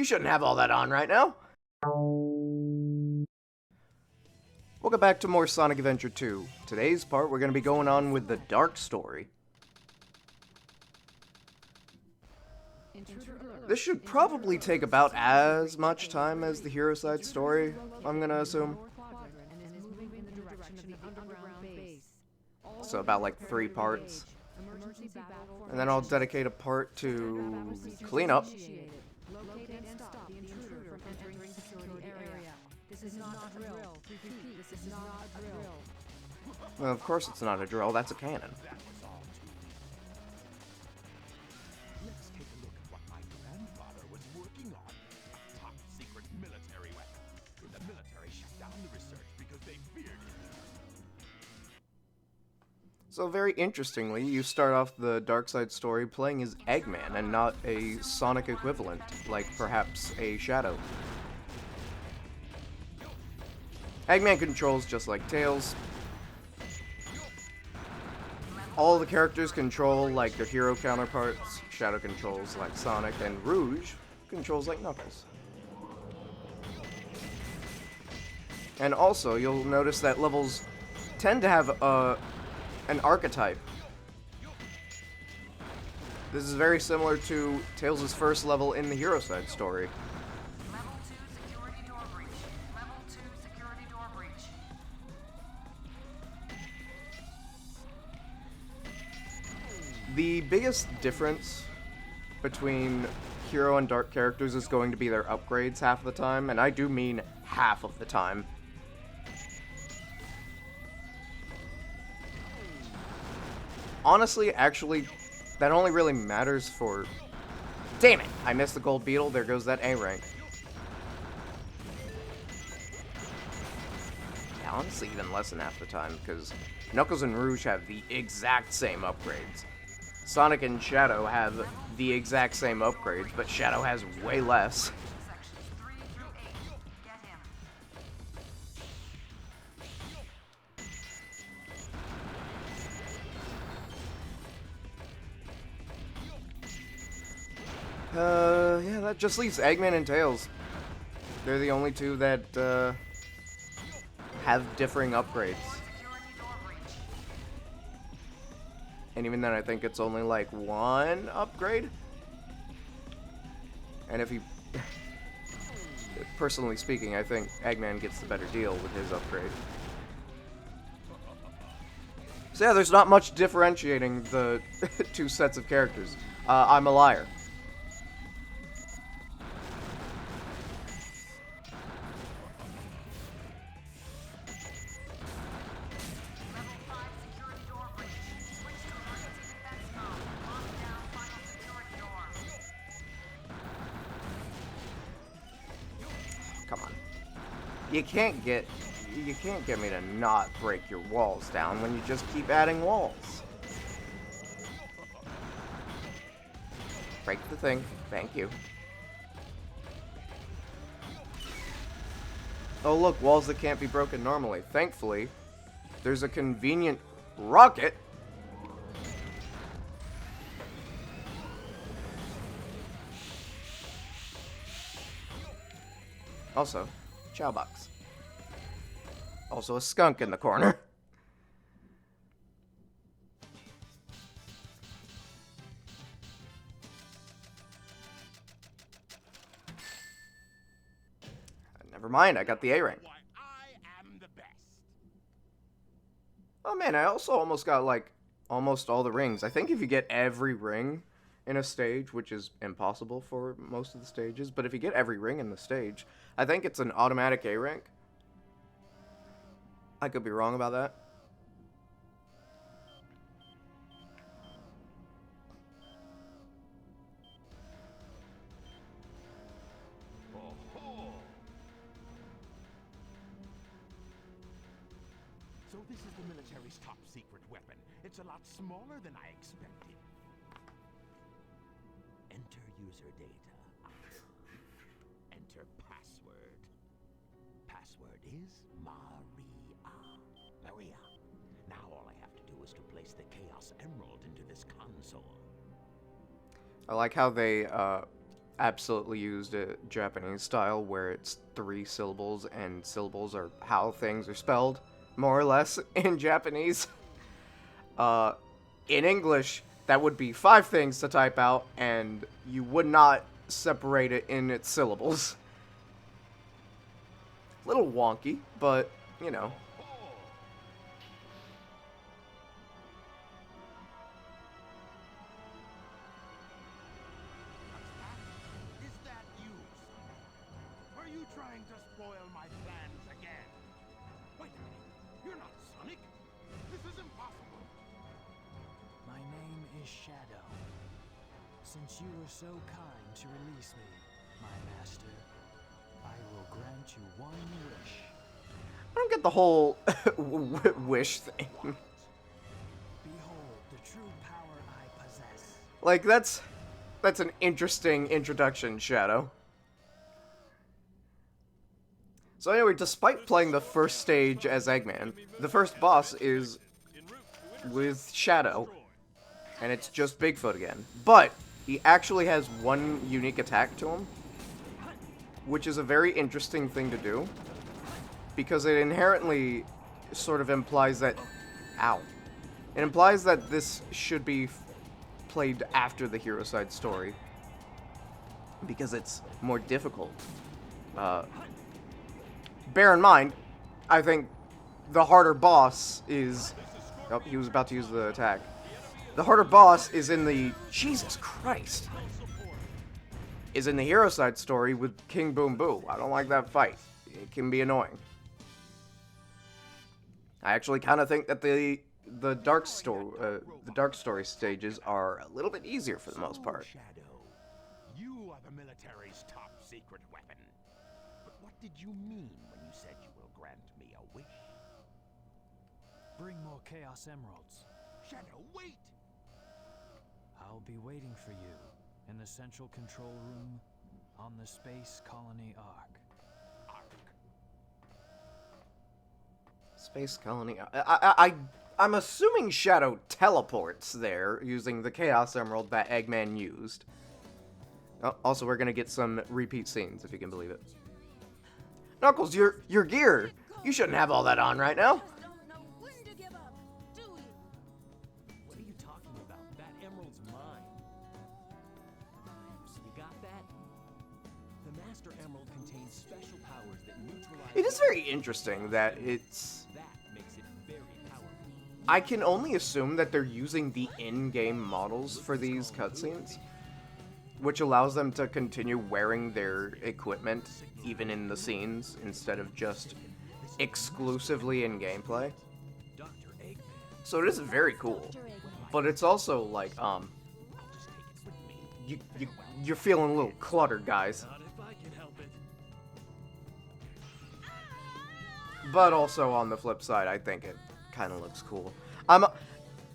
shouldn't have all that on right now. Welcome back to more Sonic Adventure 2. Today's part, we're going to be going on with the Dark Story. This should probably take about as much time as the Hero Side story, I'm going to assume. So about like 3 parts. And then I'll dedicate a part to cleanup. Well, of course it's not a drill, that's a cannon. Let's take a look at what my grandfather was working on. A top secret military weapon. The military shut down the research because they feared it. So very interestingly, you start off the Dark Side story playing as Eggman and not a Sonic equivalent, like perhaps a Shadow. Eggman controls just like Tails. All the characters control like their hero counterparts. Shadow controls like Sonic, and Rouge controls like Knuckles. And also, you'll notice that levels tend to have an archetype. This is very similar to Tails' first level in the Hero Side story. Level 2 security door breach. Level 2 security door breach. The biggest difference between Hero and Dark characters is going to be their upgrades half the time, and I do mean half of the time. Honestly, actually, that only really matters for... Damn it! I missed the gold beetle, there goes that A rank. Yeah, honestly, even less than half the time, because Knuckles and Rouge have the exact same upgrades. Sonic and Shadow have the exact same upgrades, but Shadow has way less. Sections 3 through 8. Get him. Yeah, that just leaves Eggman and Tails. They're the only two that, have differing upgrades. Security door breach. And even then, I think it's only, like, 1 upgrade? And if he... Personally speaking, I think Eggman gets the better deal with his upgrade. So yeah, there's not much differentiating the 2 sets of characters. I'm a liar. Level 5 security door breach. Switch to emergency defense mode. Lock down final security door. Come on. You can't get me to not break your walls down when you just keep adding walls. Break the thing. Thank you. Oh look, walls that can't be broken normally. Thankfully, there's a convenient rocket. Also, Chow Box. Also a skunk in the corner. Never mind, I got the A rank. Why, I am the best. Oh man, I also almost got, like, almost all the rings. I think if you get every ring in a stage, which is impossible for most of the stages, but if you get every ring in the stage, I think it's an automatic A rank. I could be wrong about that. Oh-ho. So this is the military's top secret weapon. It's a lot smaller than I expected. Enter user data. Enter password. Password is Maria. Now all I have to do is to place the Chaos Emerald into this console. I like how they absolutely used a Japanese style where it's 3 syllables, and syllables are how things are spelled, more or less, in Japanese. In English, that would be 5 things to type out, and you would not separate it in its syllables. Little wonky, but, you know. Is that you, Sonic? Are you trying to spoil my plans again? Wait a minute. You're not Sonic. This is impossible. My name is Shadow. Since you were so kind to release me, my master, I will grant you one wish. I don't get the whole wish thing. Behold the true power I possess. Like, that's an interesting introduction, Shadow. So anyway, despite playing the first stage as Eggman, the first boss is with Shadow, and it's just Bigfoot again. But he actually has one unique attack to him, which is a very interesting thing to do, because it inherently sort of implies that... Ow. It implies that this should be played after the hero side story, because it's more difficult. Bear in mind, I think the harder boss is... Oh, he was about to use the attack. The harder boss is in the... Jesus Christ! Is in the hero side story with King Boom Boo. I don't like that fight. It can be annoying. I actually kind of think that the dark story stages are a little bit easier for the most part. Shadow, you are the military's top secret weapon. But what did you mean when you said you will grant me a wish? Bring more Chaos Emeralds. Shadow, wait! I'll be waiting for you in the central control room on the Space Colony Ark. Space Colony... I'm assuming Shadow teleports there using the Chaos Emerald that Eggman used. Oh, also, we're gonna get some repeat scenes, if you can believe it. Knuckles, your gear! You shouldn't have all that on right now. What are you talking about? That emerald's mine. You got that? The Master Emerald contains special powers that neutralize... It is very interesting that it's... That makes it very powerful. I can only assume that they're using the in-game models for these cutscenes, which allows them to continue wearing their equipment even in the scenes instead of just exclusively in gameplay. So it is very cool, but it's also like you're feeling a little cluttered, guys. But also on the flip side, I think it kind of looks cool. I'm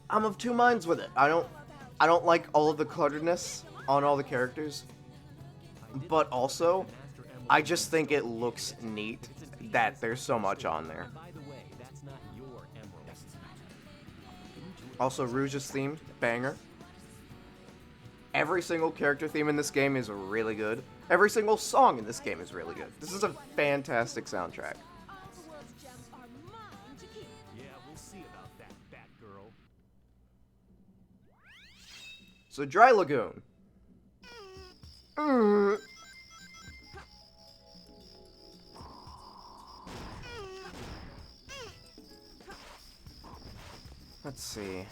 of two minds with it. I don't like all of the clutteredness on all the characters, but also I just think it looks neat that there's so much on there. Also, Rouge's theme, banger. Every single character theme in this game is really good. Every single song in this game is really good. This is a fantastic soundtrack. Yeah, we'll see about that, Batgirl. So, Dry Lagoon. Let's see.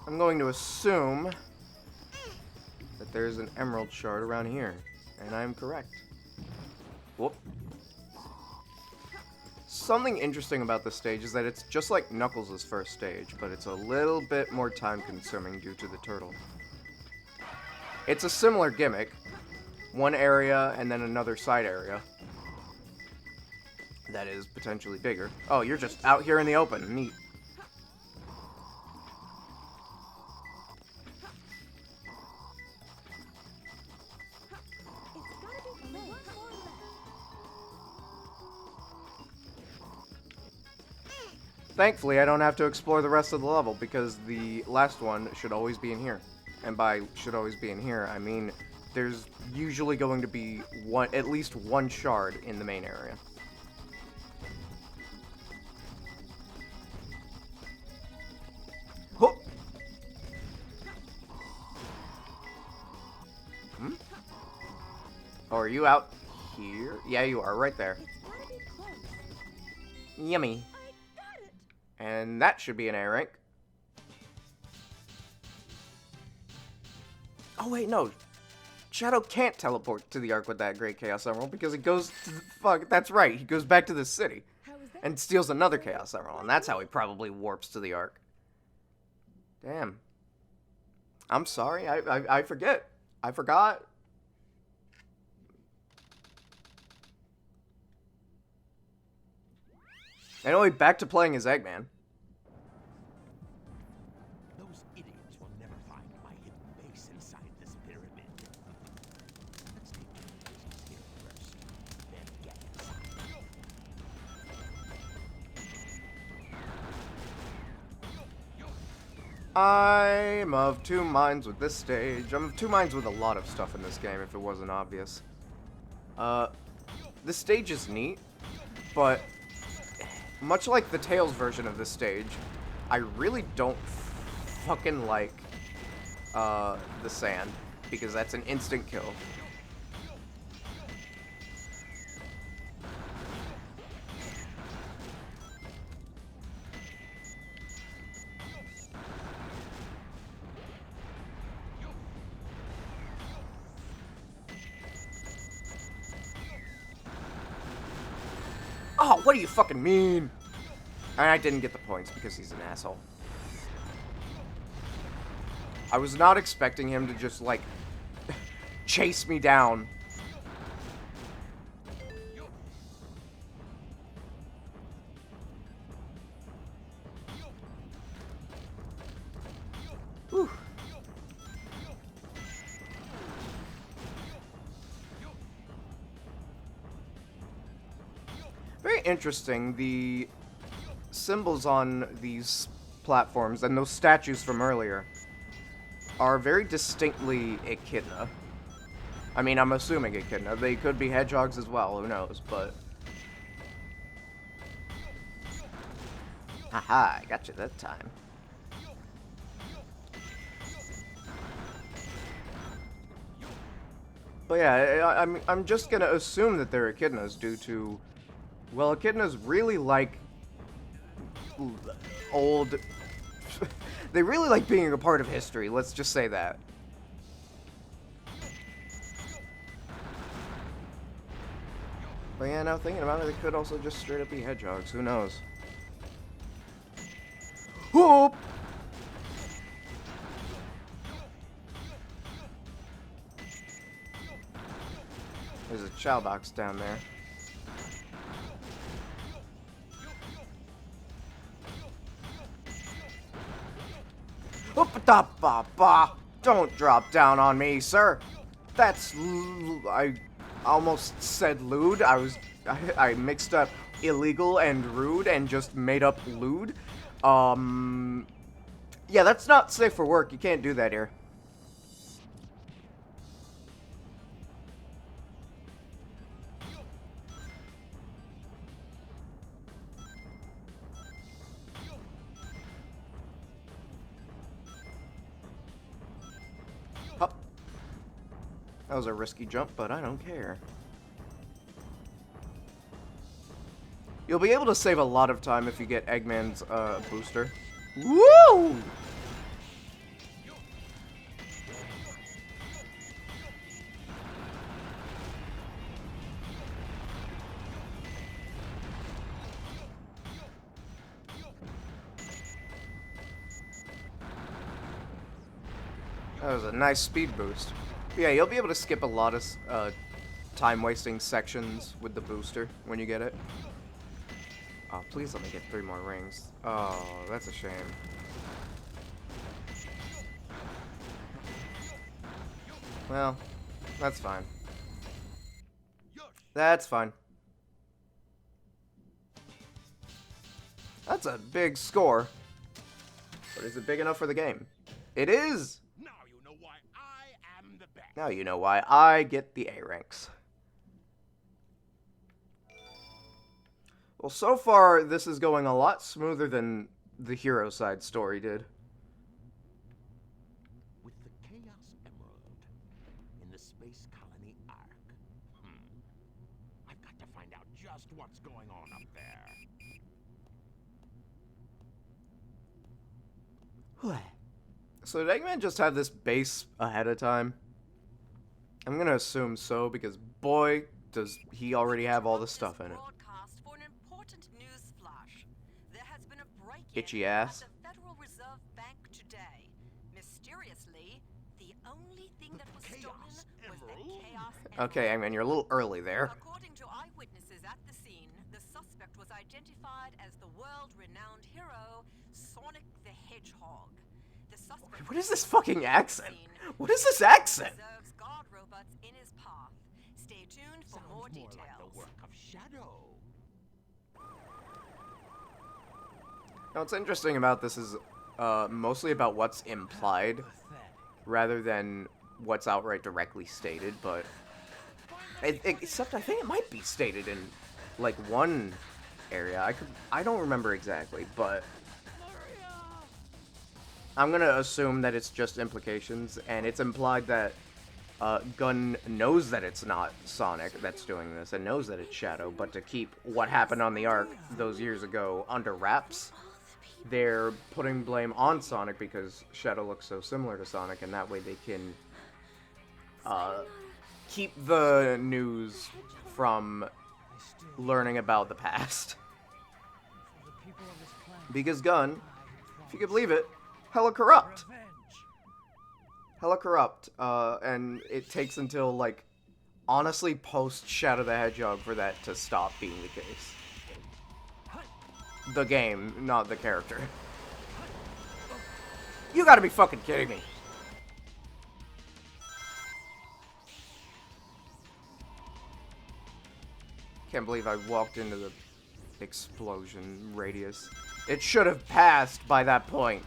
I'm going to assume that there's an emerald shard around here, and I'm correct. Whoop. Something interesting about this stage is that it's just like Knuckles' first stage, but it's a little bit more time-consuming due to the turtle. It's a similar gimmick. One area and then another side area that is potentially bigger. Oh, you're just out here in the open. Neat. Thankfully, I don't have to explore the rest of the level because the last one should always be in here. And by should always be in here, I mean there's usually going to be at least one shard in the main area. Oh! Hmm? Oh, are you out here? Yeah, you are, right there. It's gotta be close. Yummy. I got it. And that should be an A rank. Oh wait, no. Shadow can't teleport to the Ark with that Great Chaos Emerald because it goes to the, fuck, that's right, he goes back to the city How was that? and steals another Chaos Emerald, and that's how he probably warps to the Ark. Damn. I'm sorry, I forget. I forgot. Anyway, back to playing as Eggman. Those idiots will never find my hidden base inside this pyramid. Let's take care of business here first, then get inside. I'm of two minds with this stage. I'm of two minds with a lot of stuff in this game, if it wasn't obvious. This stage is neat, but much like the Tails version of this stage, I really don't fucking like the sand, because that's an instant kill. Oh, what do you fucking mean? And I didn't get the points because he's an asshole. I was not expecting him to just, like, chase me down. Whew. Very interesting, the symbols on these platforms and those statues from earlier are very distinctly echidna. I mean, I'm assuming echidna. They could be hedgehogs as well, who knows, but... Haha, I got you that time. But yeah, I'm just gonna assume that they're echidnas due to... Well, echidnas really like old... they really like being a part of history, let's just say that. But yeah, now thinking about it, they could also just straight up be hedgehogs, who knows. Whoop! There's a chow box down there. Oop-a-da-ba-ba! Don't drop down on me, sir. That's I almost said lewd. I mixed up illegal and rude and just made up lewd. Yeah, that's not safe for work. You can't do that here. Hup. That was a risky jump, but I don't care. You'll be able to save a lot of time if you get Eggman's booster. Woo! That was a nice speed boost. Yeah, you'll be able to skip a lot of time-wasting sections with the booster when you get it. Oh, please let me get 3 more rings. Oh, that's a shame. Well, that's fine. That's fine. That's a big score. But is it big enough for the game? It is! Now you know why I am the best. Now you know why I get the A ranks. Well, so far, this is going a lot smoother than the hero side story did. With the Chaos Emerald in the Space Colony Ark. I've got to find out just what's going on up there. So did Eggman just have this base ahead of time? I'm gonna assume so, because boy, does he already have all the stuff in it. Broadcast for an important news flash. There has been a break-in Itchy ass. at the Federal Reserve Bank today. Mysteriously, the only thing that was stolen was the Emerald? Chaos Emerald. Okay, Eggman, you're a little early there. According to eyewitnesses at the scene, the suspect was identified as the world-renowned hero, Sonic the Hedgehog. The suspect What is this fucking accent? scene What is this accent? reserves guard robots in his path. Stay tuned for Sounds more more details. like the work of Shadow. Now, what's interesting about this is mostly about what's implied, rather than what's outright directly stated, but... except I think it might be stated in, like, one area. I don't remember exactly, but... I'm gonna assume that it's just implications, and it's implied that Gunn knows that it's not Sonic that's doing this, and knows that it's Shadow, but to keep what happened on the Ark those years ago under wraps, they're putting blame on Sonic because Shadow looks so similar to Sonic, and that way they can keep the news from learning about the past. Because Gunn, if you can believe it, hella corrupt. Hella corrupt, and it takes until, like, honestly post Shadow the Hedgehog for that to stop being the case. The game, not the character. You gotta be fucking kidding me. Can't believe I walked into the explosion radius. It should have passed by that point.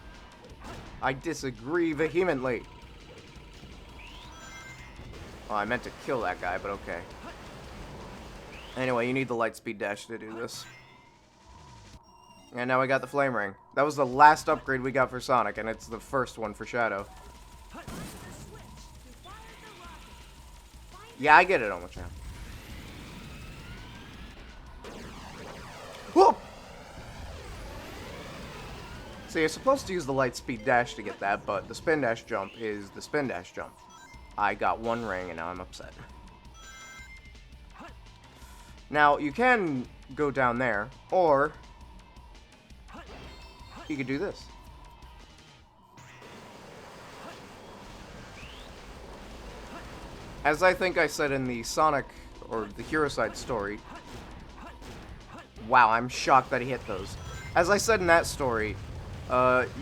I disagree vehemently. Oh, I meant to kill that guy, but okay. Anyway, you need the Lightspeed Dash to do this. And now we got the Flame Ring. That was the last upgrade we got for Sonic, and it's the first one for Shadow. Yeah, I get it, Omo-chan. Whoop! So you're supposed to use the Lightspeed Dash to get that, but the Spin Dash jump is the Spin Dash jump. I got one ring, and now I'm upset. Now, you can go down there, or you could do this. As I think I said in the Sonic, or the Hero Side story, wow, I'm shocked that he hit those. As I said in that story,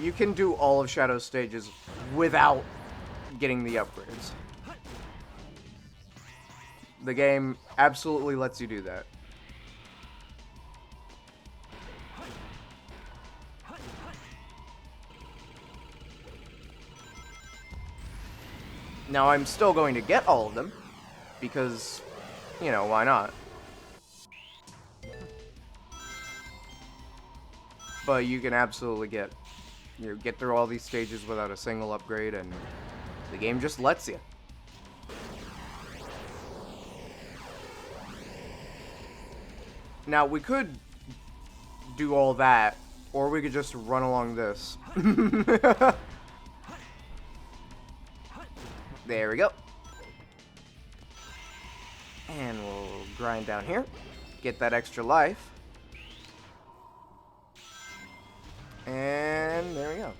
you can do all of Shadow's stages without getting the upgrades. The game absolutely lets you do that. Now, I'm still going to get all of them, because, you know, why not? But you can absolutely get through all these stages without a single upgrade, and the game just lets you. Now, we could do all that, or we could just run along this. There we go. And we'll grind down here, get that extra life. And there we go.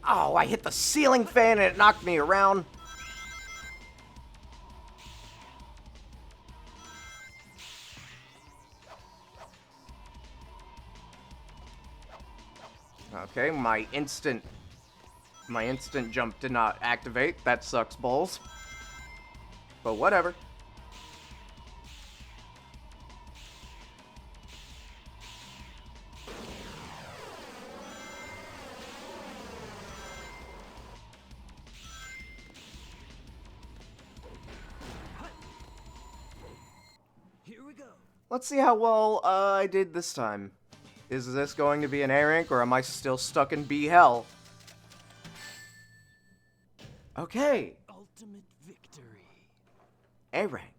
Oh, I hit the ceiling fan and it knocked me around. Okay, my instant jump did not activate. That sucks balls. But whatever. Let's see how well I did this time. Is this going to be an A rank, or am I still stuck in B hell? Okay, Ultimate victory. A rank.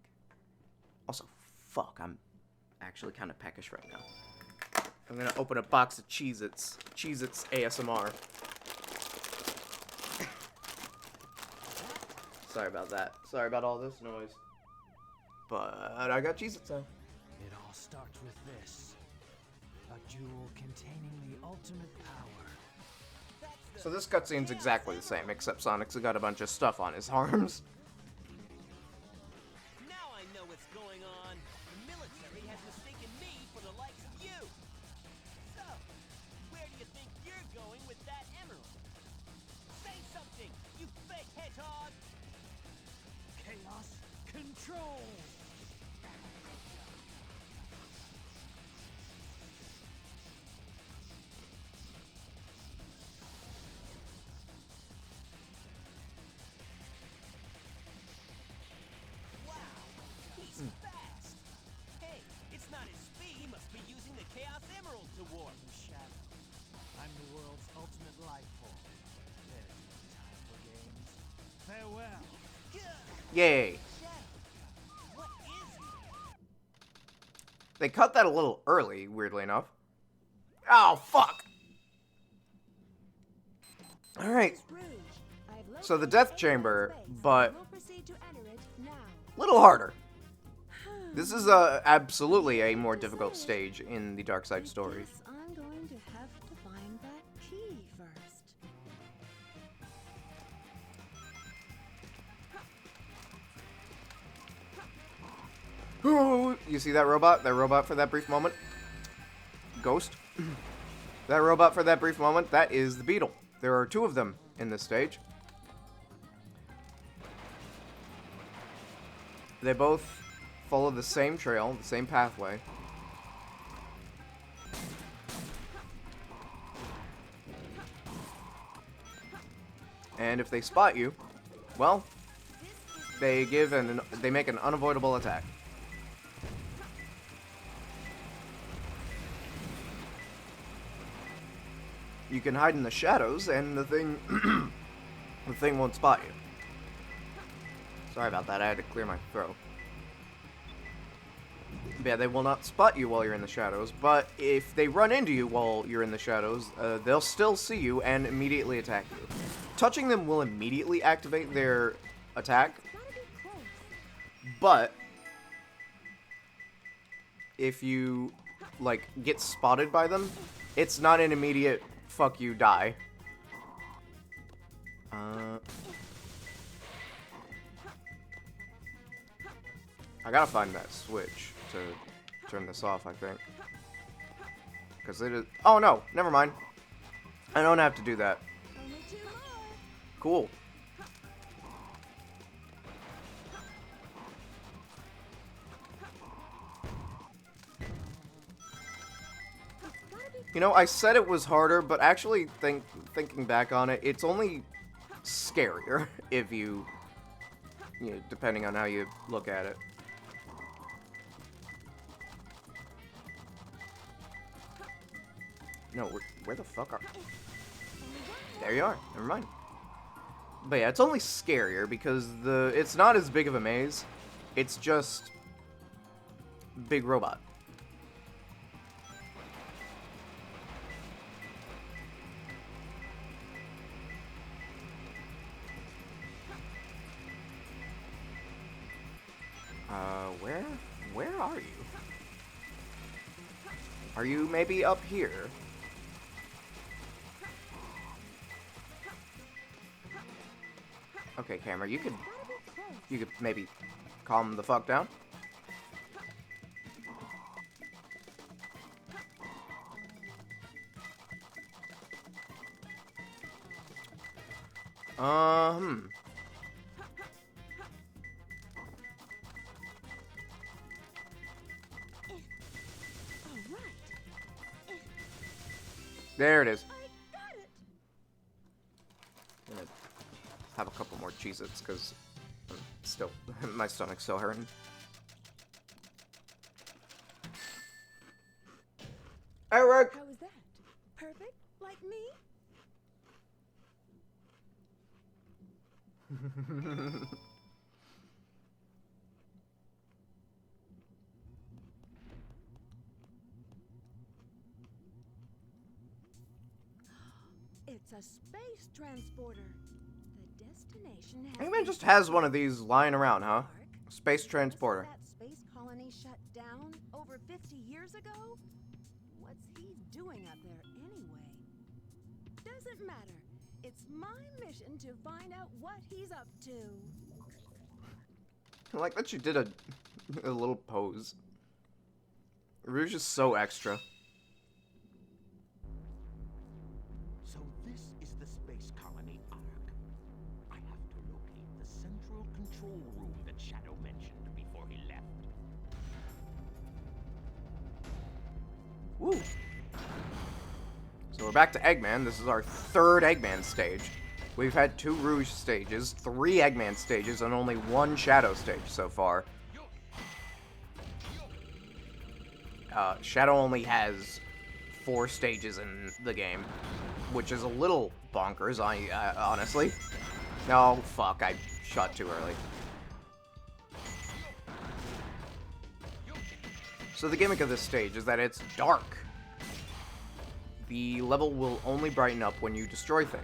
Also, fuck, I'm actually kind of peckish right now. I'm gonna open a box of Cheez-Its. Cheez-Its ASMR. Sorry about that. Sorry about all this noise. But I got Cheez-Its now. It all starts with this. A jewel containing the ultimate power. So this cutscene's exactly the same, except Sonic's got a bunch of stuff on his arms. Now I know what's going on. The military has mistaken me for the likes of you. So, where do you think you're going with that emerald? Say something, you fake hedgehog! Chaos control. Wow, he's fast. Hey, it's not his speed. He must be using the Chaos Emerald to warp. Shadow. I'm the world's ultimate life form. There's no time for games. Farewell. Yay. What is he? They cut that a little early, weirdly enough. Oh, fuck! Alright, so the death chamber, but little harder. This is absolutely a more difficult stage in the Dark Side story. Guess I'm going to have to find that key first. Ooh, you see that robot? That robot for that brief moment? Ghost? That robot for that brief moment? That is the Beetle. There are two of them in this stage. They both follow the same trail, the same pathway. And if they spot you, well, they make an unavoidable attack. You can hide in the shadows, and the thing won't spot you. Sorry about that, I had to clear my throat. But yeah, they will not spot you while you're in the shadows, but if they run into you while you're in the shadows, they'll still see you and immediately attack you. Touching them will immediately activate their attack, but if you, like, get spotted by them, it's not an immediate fuck you, die. I gotta find that switch to turn this off, I think. Because it is... Oh, no! Never mind. I don't have to do that. Only two more. Cool. You know, I said it was harder, but actually thinking back on it, it's only scarier if you know, depending on how you look at it. No, where the fuck are... There you are. Never mind. But yeah, it's only scarier because it's not as big of a maze. It's just big robot. Where are you? Are you maybe up here? Okay, camera, you could maybe calm the fuck down. There it is. I got it. I'm gonna have a couple more Cheez-Its, because I'm still, my stomach's still hurting. Eric! How was that? Perfect? Like me? It's a space transporter. The destination has Eggman been just has set one of these lying around, huh? Mark, Space wasn't transporter. that space colony shut down over 50 years ago? What's he doing up there anyway? Doesn't matter. It's my mission to find out what he's up to. I like that she did a little pose. Rouge is so extra. So this is the space colony Ark. I have to locate the central control room that Shadow mentioned before he left. Woo! So we're back to Eggman. This is our third Eggman stage. We've had 2 Rouge stages, 3 Eggman stages, and only 1 Shadow stage so far. Shadow only has 4 stages in the game, which is a little bonkers, honestly. No, fuck, I shot too early. So the gimmick of this stage is that it's dark. The level will only brighten up when you destroy things.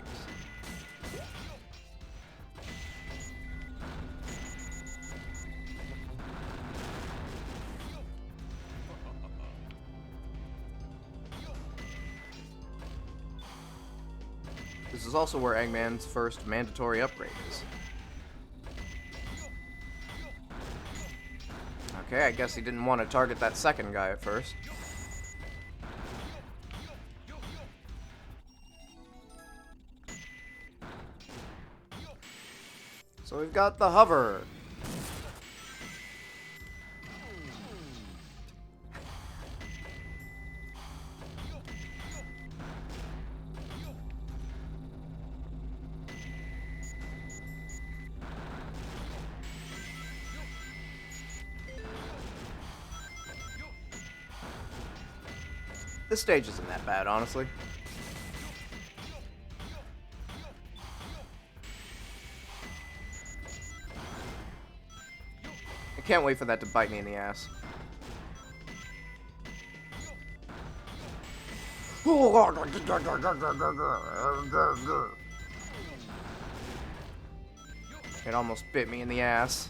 This is also where Eggman's first mandatory upgrade is. Okay, I guess he didn't want to target that second guy at first. So we've got the hover. This stage isn't that bad, honestly. I can't wait for that to bite me in the ass. It almost bit me in the ass.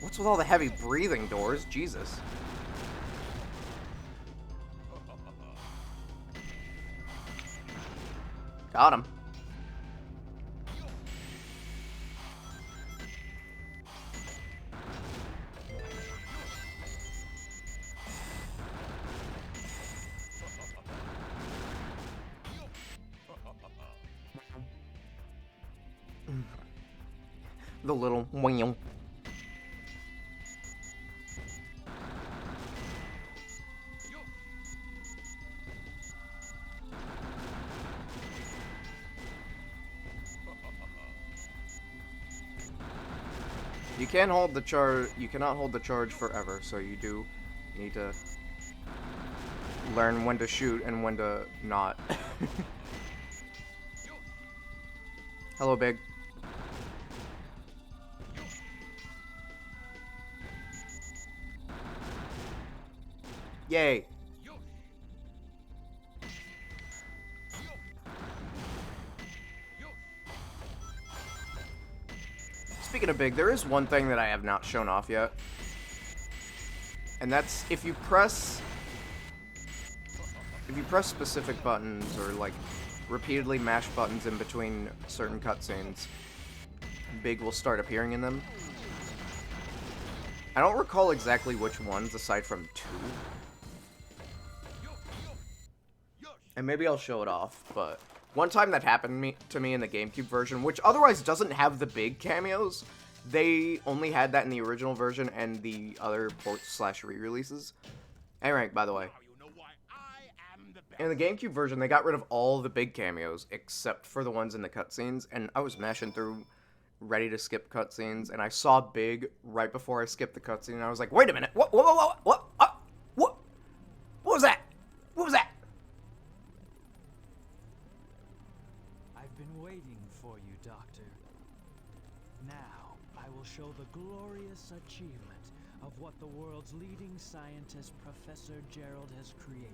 What's with all the heavy breathing doors? Jesus. Got him. The little wham. You can't hold the charge. You cannot hold the charge forever, so you do need to learn when to shoot and when to not. Hello, Big. Yay. Speaking of Big, there is one thing that I have not shown off yet. And that's if you press specific buttons or like repeatedly mash buttons in between certain cutscenes, Big will start appearing in them. I don't recall exactly which ones aside from 2. And maybe I'll show it off, but one time that happened to me in the GameCube version, which otherwise doesn't have the big cameos, they only had that in the original version and the other ports/re-releases. A-Rank, by the way. In the GameCube version, they got rid of all the big cameos, except for the ones in the cutscenes, and I was mashing through ready to skip cutscenes, and I saw Big right before I skipped the cutscene, and I was like, wait a minute, what was that? What was that? I've been waiting for you, Doctor. Now, I will show the glorious achievement of what the world's leading scientist, Professor Gerald, has created.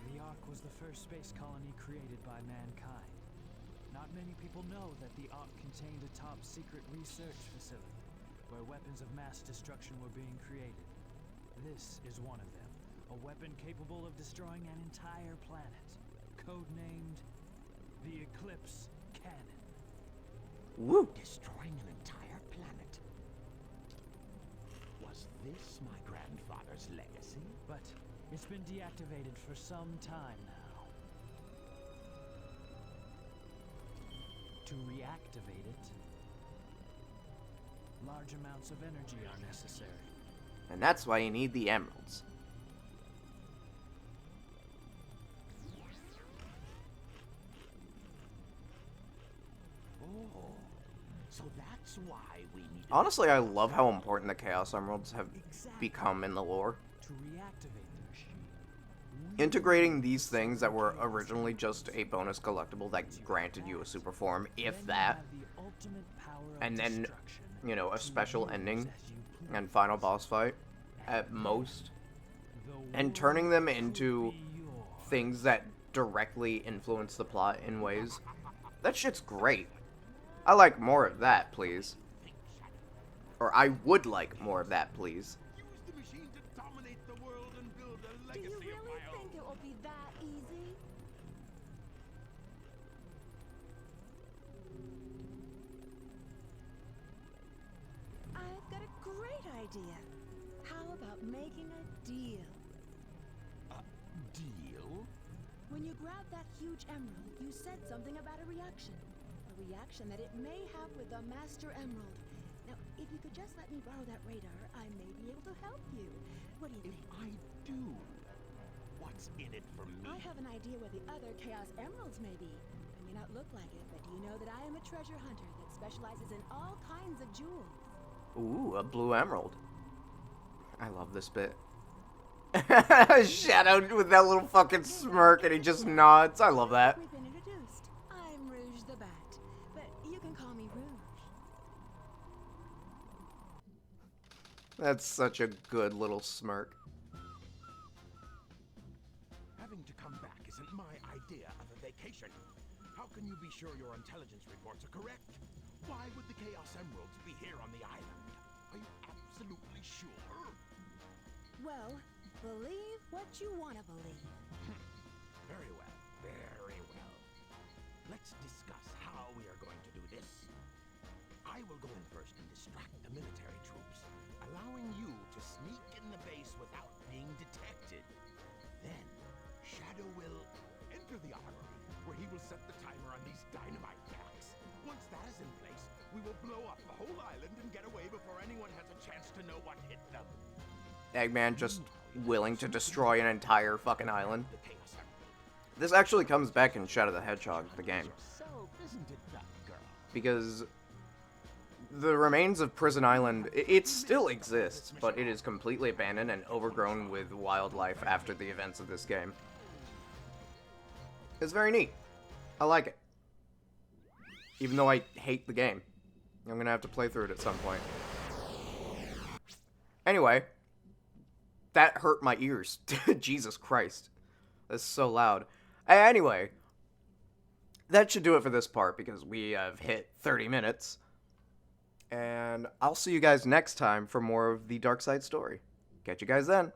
The Ark was the first space colony created by mankind. Not many people know that the Ark contained a top-secret research facility where weapons of mass destruction were being created. This is one of them, a weapon capable of destroying an entire planet, codenamed the Eclipse Cannon. Woo! Destroying an entire planet. Was this my grandfather's legacy? But it's been deactivated for some time now. To reactivate it, large amounts of energy are necessary. And that's why you need the emeralds. Oh, so that's why we need. Honestly, I love how important the Chaos Emeralds have become in the lore. To reactivate the machine, Integrating these things that were originally just a bonus collectible that granted you a super form, if that, and then, you know, a special ending and final boss fight, at most, and turning them into things that directly influence the plot in ways, that shit's great. I like more of that, please. Or I would like more of that, please. Use the machine to dominate the world and build a Do legacy you of really my own. think it will be that easy? I've got a great idea. How about making a deal? Deal? When you grabbed that huge emerald, you said something about a reaction. A reaction that it may have with the Master Emerald. Now, if you could just let me borrow that radar, I may be able to help you. What do you If think? I do, what's in it for me? I have an idea where the other Chaos Emeralds may be. I may not look like it, but do you know that I am a treasure hunter that specializes in all kinds of jewels? Ooh, a blue emerald. I love this bit. Shadow with that little fucking smirk and he just nods. I love that. We've been introduced. I'm Rouge the Bat, but you can call me Rouge. That's such a good little smirk. Having to come back isn't my idea of a vacation. How can you be sure your intelligence reports are correct? Why would the Chaos Emeralds be here on the island? Are you absolutely sure? Well, believe what you want to believe. Very well, very well. Let's discuss how we are going to do this. I will go in first and distract the military troops, allowing you to sneak in the base without being detected. Then, Shadow will enter the armory, where he will set the timer on these dynamite packs. Once that is in place, we will blow up the whole island and get away before anyone has a chance to know what hit them. Eggman just willing to destroy an entire fucking island. The Chaos Emerald. This actually comes back in Shadow the Hedgehog, the game. Yourself, isn't it, that girl? Because the remains of Prison Island, it still exists, but it is completely abandoned and overgrown with wildlife after the events of this game. It's very neat. I like it. Even though I hate the game. I'm gonna have to play through it at some point. Anyway, that hurt my ears. Jesus Christ. That's so loud. Anyway, that should do it for this part because we have hit 30 minutes. And I'll see you guys next time for more of the Dark Side story. Catch you guys then.